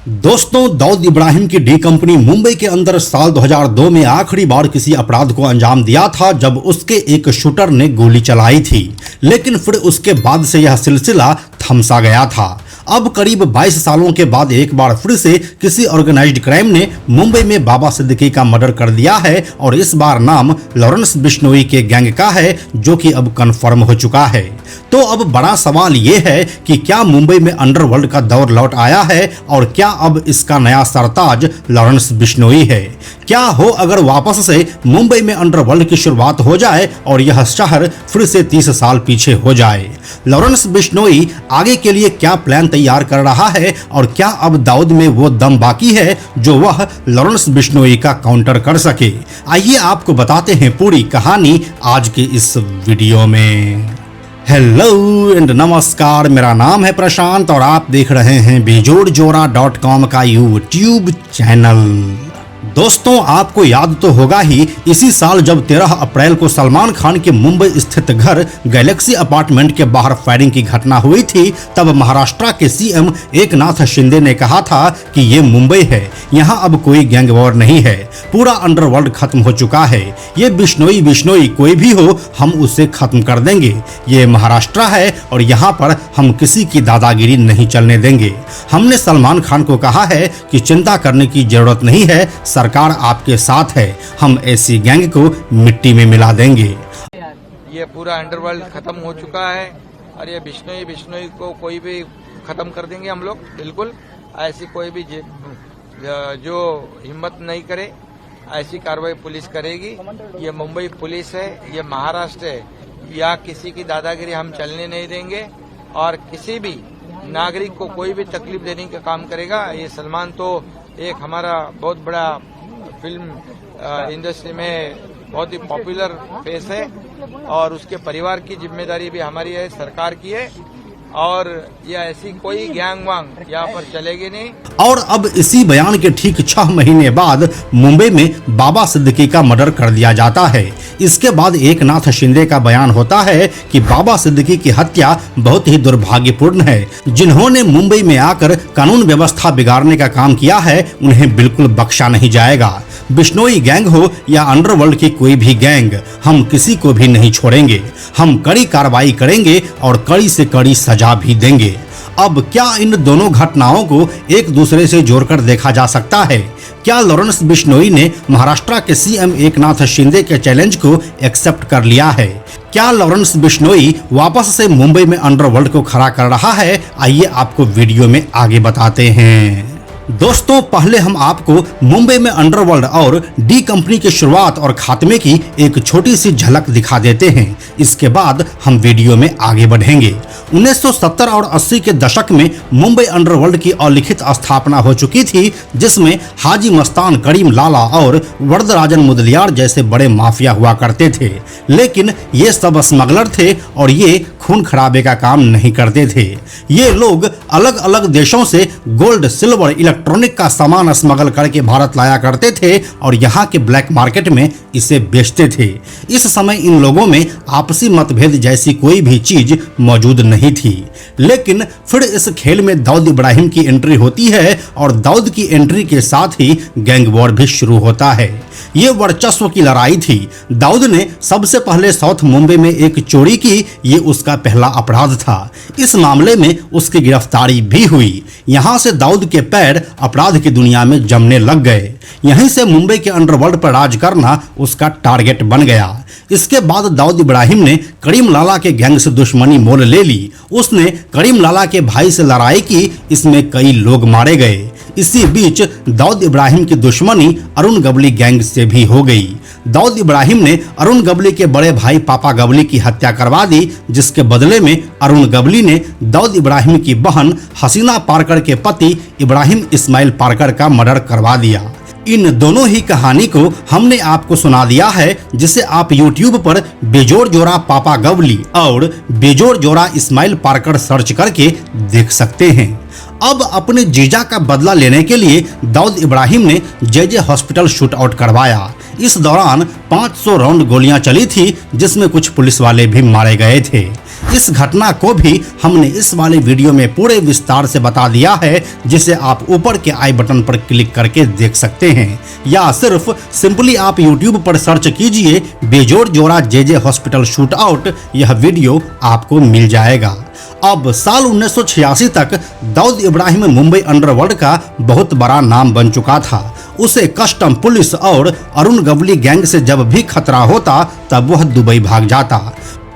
दोस्तों, दाऊद इब्राहिम की D company Mumbai के अंदर साल 2002 में आखिरी बार किसी अपराध को अंजाम दिया था जब उसके एक शूटर ने गोली चलाई थी। लेकिन फिर उसके बाद से यह सिलसिला थमसा गया था। अब करीब 22 सालों के बाद एक बार फिर से किसी ऑर्गेनाइज्ड क्राइम ने मुंबई में बाबा सिद्दीकी का मर्डर कर दिया है और इस बार नाम लॉरेंस बिश्नोई के गैंग का है, जो कि अब कन्फर्म हो चुका है। तो अब बड़ा सवाल ये है कि क्या मुंबई में अंडरवर्ल्ड का दौर लौट आया है और क्या अब इसका नया सरताज लॉरेंस बिश्नोई है? क्या हो अगर वापस से मुंबई में अंडरवर्ल्ड की शुरुआत हो जाए और यह शहर फिर से 30 साल पीछे हो जाए? लॉरेंस बिश्नोई आगे के लिए क्या प्लान तैयार कर रहा है और क्या अब दाऊद में वो दम बाकी है जो वह लॉरेंस बिश्नोई का काउंटर कर सके? आइए आपको बताते हैं पूरी कहानी आज के इस वीडियो में। हेलो एंड नमस्कार, मेरा नाम है प्रशांत और आप देख रहे हैं बेजोड़जोरा.com का यूट्यूब चैनल। दोस्तों, आपको याद तो होगा ही इसी साल जब 13 अप्रैल को सलमान खान के मुंबई स्थित घर गैलेक्सी अपार्टमेंट के बाहर फायरिंग की घटना हुई थी। तब महाराष्ट्र के सीएम एकनाथ शिंदे ने कहा था कि ये मुंबई है, यहाँ अब कोई गैंग वॉर नहीं है, पूरा अंडरवर्ल्ड खत्म हो चुका है, ये बिश्नोई कोई भी हो हम उसे खत्म कर देंगे। ये महाराष्ट्र है और यहाँ पर हम किसी की दादागिरी नहीं चलने देंगे। हमने सलमान खान को कहा है कि चिंता करने की जरूरत नहीं है, सरकार आपके साथ है, हम ऐसी गैंग को मिट्टी में मिला देंगे। ये पूरा अंडरवर्ल्ड खत्म हो चुका है और ये बिश्नोई को कोई भी खत्म कर देंगे हम लोग। बिल्कुल ऐसी कोई भी जो हिम्मत नहीं करे ऐसी कार्रवाई पुलिस करेगी। ये मुंबई पुलिस है, ये महाराष्ट्र है, या किसी की दादागिरी हम चलने नहीं देंगे और किसी भी नागरिक को कोई भी तकलीफ देने का काम करेगा। ये सलमान तो एक हमारा बहुत बड़ा फिल्म इंडस्ट्री में बहुत ही पॉपुलर फेस है और उसके परिवार की जिम्मेदारी भी हमारी है, सरकार की है, और यह ऐसी कोई गैंग वांग यहाँ पर चलेगी नहीं। और अब इसी बयान के ठीक 6 महीने बाद मुंबई में बाबा सिद्दीकी का मर्डर कर दिया जाता है। इसके बाद एकनाथ शिंदे का बयान होता है कि बाबा सिद्दीकी की हत्या बहुत ही दुर्भाग्यपूर्ण है। जिन्होंने मुंबई में आकर कानून व्यवस्था बिगाड़ने का काम किया है उन्हें बिल्कुल बख्शा नहीं जाएगा। बिश्नोई गैंग हो या अंडरवर्ल्ड की कोई भी गैंग, हम किसी को भी नहीं छोड़ेंगे। हम कड़ी कार्रवाई करेंगे और कड़ी से कड़ी सजा भी देंगे। अब क्या इन दोनों घटनाओं को एक दूसरे से जोड़कर देखा जा सकता है? क्या लॉरेंस बिश्नोई ने महाराष्ट्र के सीएम एकनाथ शिंदे के चैलेंज को एक्सेप्ट कर लिया है? क्या लॉरेंस बिश्नोई वापस से मुंबई में अंडरवर्ल्ड को खड़ा कर रहा है? आइए आपको वीडियो में आगे बताते हैं। दोस्तों, पहले हम आपको मुंबई में अंडरवर्ल्ड और डी कंपनी की शुरुआत और खात्मे की एक छोटी सी झलक दिखा देते हैं। इसके बाद हम वीडियो में आगे बढ़ेंगे। 1970 और 80 के दशक में मुंबई अंडरवर्ल्ड की अलिखित स्थापना हो चुकी थी, जिसमें हाजी मस्तान, करीम लाला और वरदराजन मुदलियार जैसे बड़े माफिया हुआ करते थे। लेकिन ये सब स्मगलर थे और ये खून खराबे का काम नहीं करते थे। ये लोग अलग अलग देशों से गोल्ड, सिल्वर, इलेक्ट्रॉनिक का सामान स्मगल करके भारत लाया करते थे और यहाँ के ब्लैक मार्केट में इसे बेचते थे। इस समय इन लोगों में आपसी मतभेद जैसी कोई भी चीज मौजूद नहीं थी। लेकिन फिर इस खेल में दाऊद इब्राहिम की एंट्री होती है और दाऊद की एंट्री के साथ ही गैंग वॉर भी शुरू होता है। ये वर्चस्व की लड़ाई थी। दाऊद ने सबसे पहले साउथ मुंबई में एक चोरी की, ये उसका पहला अपराध था। इस मामले में उसकी गिरफ्तारी भी हुई। यहाँ से दाऊद के पैर अपराध की दुनिया में जमने लग गए। यहीं से मुंबई के अंडरवर्ल्ड पर राज करना उसका टारगेट बन गया। इसके बाद दाऊद इब्राहिम ने करीम लाला के गैंग से दुश्मनी मोल ले ली। उसने करीम लाला के भाई से लड़ाई की, इसमें कई लोग मारे गए। इसी बीच दाऊद इब्राहिम की दुश्मनी अरुण गवली गैंग से भी हो गई। दाऊद इब्राहिम ने अरुण गवली के बड़े भाई पापा गवली की हत्या करवा दी, जिसके बदले में अरुण गवली ने दाऊद इब्राहिम की बहन हसीना पारकर के पति इब्राहिम इस्माइल पारकर का मर्डर करवा दिया। इन दोनों ही कहानी को हमने आपको सुना दिया है, जिसे आप YouTube पर बेजोड़ जोरा पापा गवली और बेजोड़ जोरा इस्माइल पारकर सर्च करके देख सकते हैं। अब अपने जीजा का बदला लेने के लिए दाऊद इब्राहिम ने जे हॉस्पिटल शूट आउट करवाया। इस दौरान 500 राउंड गोलियां चली थी, जिसमें कुछ पुलिस वाले भी मारे गए थे। इस घटना को भी हमने इस वाले वीडियो में पूरे विस्तार से बता दिया है, जिसे आप ऊपर के आई बटन पर क्लिक करके देख सकते हैं, या सिर्फ सिंपली आप YouTube पर सर्च कीजिए बेजोड़ जोड़ा जेजे हॉस्पिटल शूट आउट, यह वीडियो आपको मिल जाएगा। अब साल 1986 तक दाऊद इब्राहिम मुंबई अंडरवर्ल्ड का बहुत बड़ा नाम बन चुका था। उसे कस्टम पुलिस और अरुण गवली गैंग से जब भी खतरा होता तब वह दुबई भाग जाता।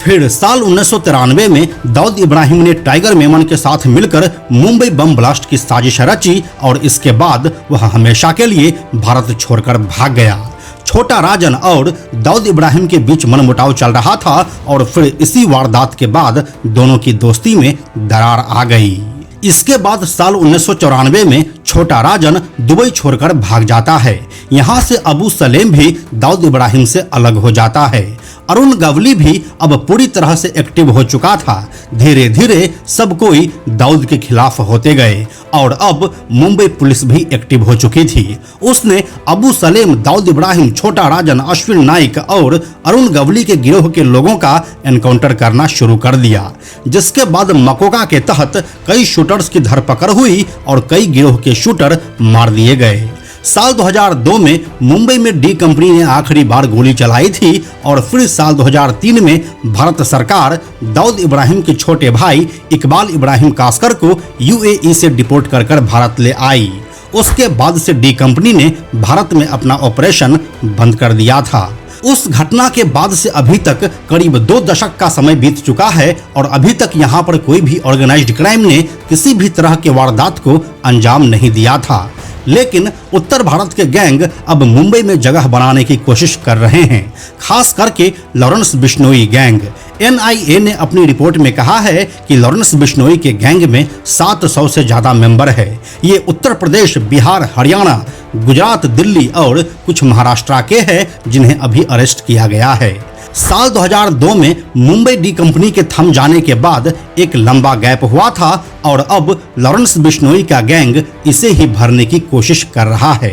फिर साल 1993 में दाऊद इब्राहिम ने टाइगर मेमन के साथ मिलकर मुंबई बम ब्लास्ट की साजिश रची और इसके बाद वह हमेशा के लिए भारत छोड़कर भाग गया। छोटा राजन और दाऊद इब्राहिम के बीच मनमुटाव चल रहा था और फिर इसी वारदात के बाद दोनों की दोस्ती में दरार आ गई। इसके बाद साल 1994 में छोटा राजन दुबई छोड़कर भाग जाता है। यहाँ से अबू सलेम भी दाऊद इब्राहिम से अलग हो जाता है। अरुण गवली भी अब पूरी तरह से एक्टिव हो चुका था। धीरे धीरे सब कोई दाऊद के खिलाफ होते गए और अब मुंबई पुलिस भी एक्टिव हो चुकी थी। उसने अबू सलेम, दाऊद इब्राहिम, छोटा राजन, अश्विन नाइक और अरुण गवली के गिरोह के लोगों का एनकाउंटर करना शुरू कर दिया, जिसके बाद मकोका के तहत कई शूटर्स की धरपकड़ हुई और कई गिरोह के शूटर मार दिए गए। साल 2002 में मुंबई में डी कंपनी ने आखिरी बार गोली चलाई थी और फिर साल 2003 में भारत सरकार दाऊद इब्राहिम के छोटे भाई इकबाल इब्राहिम कास्कर को UAE से डिपोर्ट कर भारत ले आई। उसके बाद से डी कंपनी ने भारत में अपना ऑपरेशन बंद कर दिया था। उस घटना के बाद से अभी तक करीब 2 दशक का समय बीत चुका है और अभी तक यहाँ पर कोई भी ऑर्गेनाइज्ड क्राइम ने किसी भी तरह के वारदात को अंजाम नहीं दिया था। लेकिन उत्तर भारत के गैंग अब मुंबई में जगह बनाने की कोशिश कर रहे हैं, खास करके लॉरेंस बिश्नोई गैंग। NIA ने अपनी रिपोर्ट में कहा है कि लॉरेंस बिश्नोई के गैंग में 700 से ज्यादा मेंबर है। ये उत्तर प्रदेश, बिहार, हरियाणा, गुजरात, दिल्ली और कुछ महाराष्ट्र के हैं, जिन्हें अभी अरेस्ट किया गया है। साल 2002 में मुंबई डी कंपनी के थम जाने के बाद एक लंबा गैप हुआ था और अब लॉरेंस बिश्नोई का गैंग इसे ही भरने की कोशिश कर रहा है।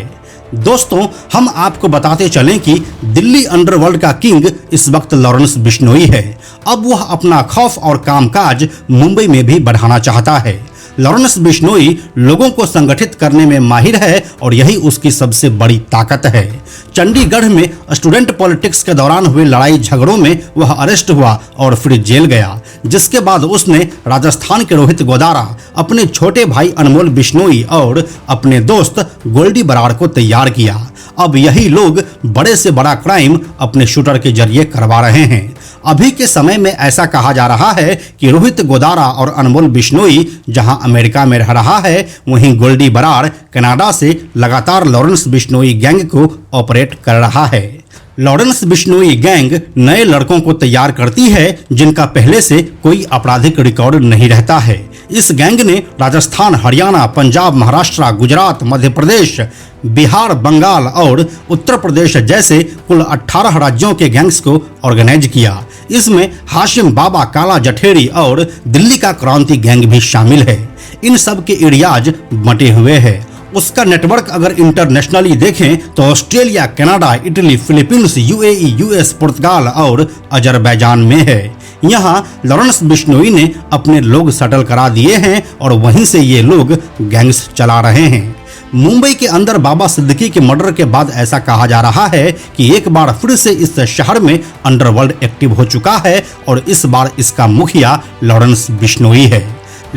दोस्तों, हम आपको बताते चलें कि दिल्ली अंडरवर्ल्ड का किंग इस वक्त लॉरेंस बिश्नोई है। अब वह अपना खौफ और कामकाज मुंबई में भी बढ़ाना चाहता है। लॉरेंस बिश्नोई लोगों को संगठित करने में माहिर है और यही उसकी सबसे बड़ी ताकत है। चंडीगढ़ में स्टूडेंट पॉलिटिक्स के दौरान हुए लड़ाई झगड़ों में वह अरेस्ट हुआ और फिर जेल गया, जिसके बाद उसने राजस्थान के रोहित गोदारा, अपने छोटे भाई अनमोल बिश्नोई और अपने दोस्त गोल्डी बराड़ को तैयार किया। अब यही लोग बड़े से बड़ा क्राइम अपने शूटर के जरिए करवा रहे हैं। अभी के समय में ऐसा कहा जा रहा है कि रोहित गोदारा और अनमोल बिश्नोई जहां अमेरिका में रह रहा है, वहीं गोल्डी बराड़ कनाडा से लगातार लॉरेंस बिश्नोई गैंग को ऑपरेट कर रहा है। लॉरेंस बिश्नोई गैंग नए लड़कों को तैयार करती है जिनका पहले से कोई आपराधिक रिकॉर्ड नहीं रहता है। इस गैंग ने राजस्थान, हरियाणा, पंजाब, महाराष्ट्र, गुजरात, मध्य प्रदेश, बिहार, बंगाल और उत्तर प्रदेश जैसे कुल 18 राज्यों के गैंग्स को ऑर्गेनाइज किया। इसमें हाशिम बाबा, काला जठेरी और दिल्ली का क्रांति गैंग भी शामिल है। इन सब के एरियाज बंटे हुए हैं। उसका नेटवर्क अगर इंटरनेशनली देखें तो Australia, Canada, Italy, Philippines, UAE, US, पुर्तगाल और अजरबैजान में है। यहाँ लॉरेंस बिश्नोई ने अपने लोग सेटल करा दिए हैं और वहीं से ये लोग गैंग्स चला रहे हैं। मुंबई के अंदर बाबा सिद्दीकी के मर्डर के बाद ऐसा कहा जा रहा है कि एक बार फिर से इस शहर में अंडरवर्ल्ड एक्टिव हो चुका है और इस बार इसका मुखिया लॉरेंस बिश्नोई है।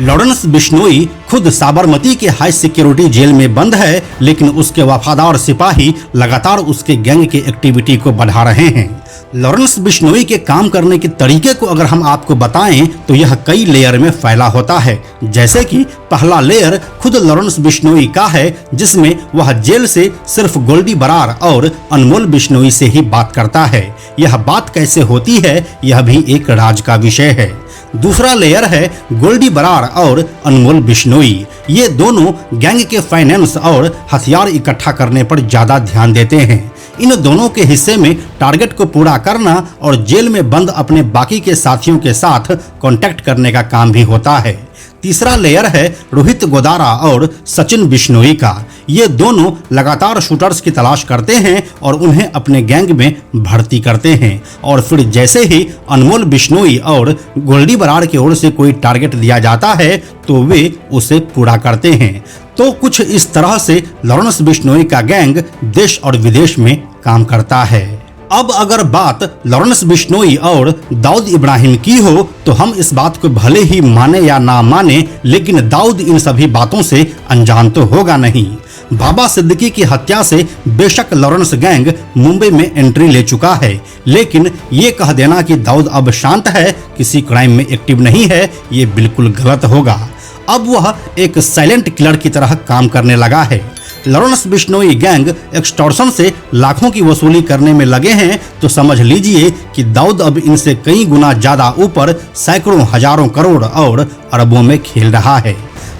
लॉरेंस बिश्नोई खुद साबरमती के हाई सिक्योरिटी जेल में बंद है, लेकिन उसके वफादार सिपाही लगातार उसके गैंग की एक्टिविटी को बढ़ा रहे हैं। लॉरेंस बिश्नोई के काम करने के तरीके को अगर हम आपको बताएं तो यह कई लेयर में फैला होता है। जैसे कि पहला लेयर खुद लॉरेंस बिश्नोई का है, जिसमें वह जेल से सिर्फ गोल्डी बराड़ और अनमोल बिश्नोई से ही बात करता है। यह बात कैसे होती है, यह भी एक राज का विषय है। दूसरा लेयर है गोल्डी बराड़ और अनमोल बिश्नोई। ये दोनों गैंग के फाइनेंस और हथियार इकट्ठा करने पर ज्यादा ध्यान देते हैं। इन दोनों के हिस्से में टारगेट को पूरा करना और जेल में बंद अपने बाकी के साथियों के साथ कांटेक्ट करने का काम भी होता है। तीसरा लेयर है रोहित गोदारा और सचिन बिश्नोई का। ये दोनों लगातार शूटर्स की तलाश करते हैं और उन्हें अपने गैंग में भर्ती करते हैं और फिर जैसे ही अनमोल बिश्नोई और गोल्डी बराड़ की ओर से कोई टारगेट दिया जाता है तो वे उसे पूरा करते हैं। तो कुछ इस तरह से लॉरेंस बिश्नोई का गैंग देश और विदेश में काम करता है। अब अगर बात लॉरेंस बिश्नोई और दाऊद इब्राहिम की हो तो हम इस बात को भले ही माने या ना माने, लेकिन दाऊद इन सभी बातों से अनजान तो होगा नहीं। बाबा सिद्दीकी की हत्या से बेशक लॉरेंस गैंग मुंबई में एंट्री ले चुका है, लेकिन ये कह देना कि दाऊद अब शांत है, किसी क्राइम में एक्टिव नहीं है, ये बिल्कुल गलत होगा। अब वह एक साइलेंट किलर की तरह काम करने लगा है। लॉरेंस बिश्नोई गैंग एक्सटॉर्शन से लाखों की वसूली करने में लगे हैं तो समझ लीजिए कि दाऊद अब इनसे कई गुना ज्यादा ऊपर सैकड़ों हजारों करोड़ और अरबों में खेल रहा है।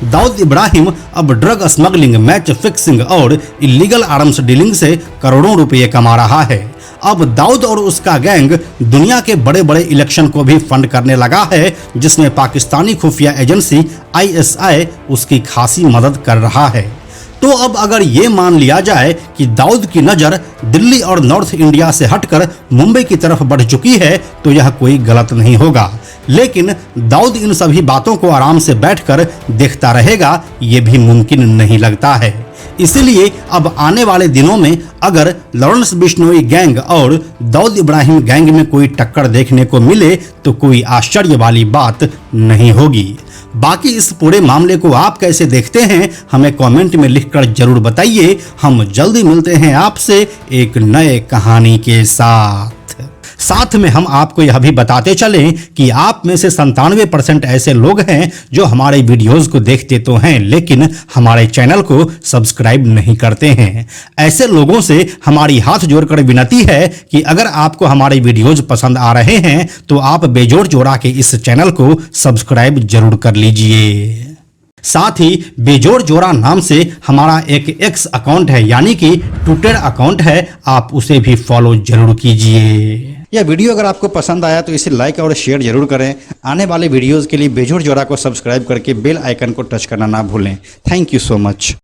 दाऊद इब्राहिम अब ड्रग स्मगलिंग, मैच फिक्सिंग और इलीगल आर्म्स डीलिंग से करोड़ों रुपए कमा रहा है। अब दाऊद और उसका गैंग दुनिया के बड़े बड़े इलेक्शन को भी फंड करने लगा है, जिसमें पाकिस्तानी खुफिया एजेंसी ISI उसकी खासी मदद कर रहा है। तो अब अगर ये मान लिया जाए कि दाऊद की नज़र दिल्ली और नॉर्थ इंडिया से हटकर मुंबई की तरफ बढ़ चुकी है तो यह कोई गलत नहीं होगा, लेकिन दाऊद इन सभी बातों को आराम से बैठकर देखता रहेगा ये भी मुमकिन नहीं लगता है। इसीलिए अब आने वाले दिनों में अगर लॉरेंस बिश्नोई गैंग और दाऊद इब्राहिम गैंग में कोई टक्कर देखने को मिले तो कोई आश्चर्य वाली बात नहीं होगी। बाकी इस पूरे मामले को आप कैसे देखते हैं हमें कमेंट में लिखकर जरूर बताइए। हम जल्दी मिलते हैं आपसे एक नए कहानी के साथ में हम आपको यह भी बताते चलें कि आप में से 97% ऐसे लोग हैं जो हमारे वीडियोस को देखते तो हैं लेकिन हमारे चैनल को सब्सक्राइब नहीं करते हैं। ऐसे लोगों से हमारी हाथ जोड़कर विनती है कि अगर आपको हमारे वीडियोस पसंद आ रहे हैं तो आप बेजोड़ जोड़ा के इस चैनल को सब्सक्राइब जरूर कर लीजिए। साथ ही बेजोड़ जोड़ा नाम से हमारा एक एक्स अकाउंट है, यानी कि ट्विटर अकाउंट है, आप उसे भी फॉलो जरूर कीजिए। यह वीडियो अगर आपको पसंद आया तो इसे लाइक और शेयर जरूर करें। आने वाले वीडियोस के लिए बेजोड़ जोड़ा को सब्सक्राइब करके बेल आइकन को टच करना ना भूलें। Thank you so much.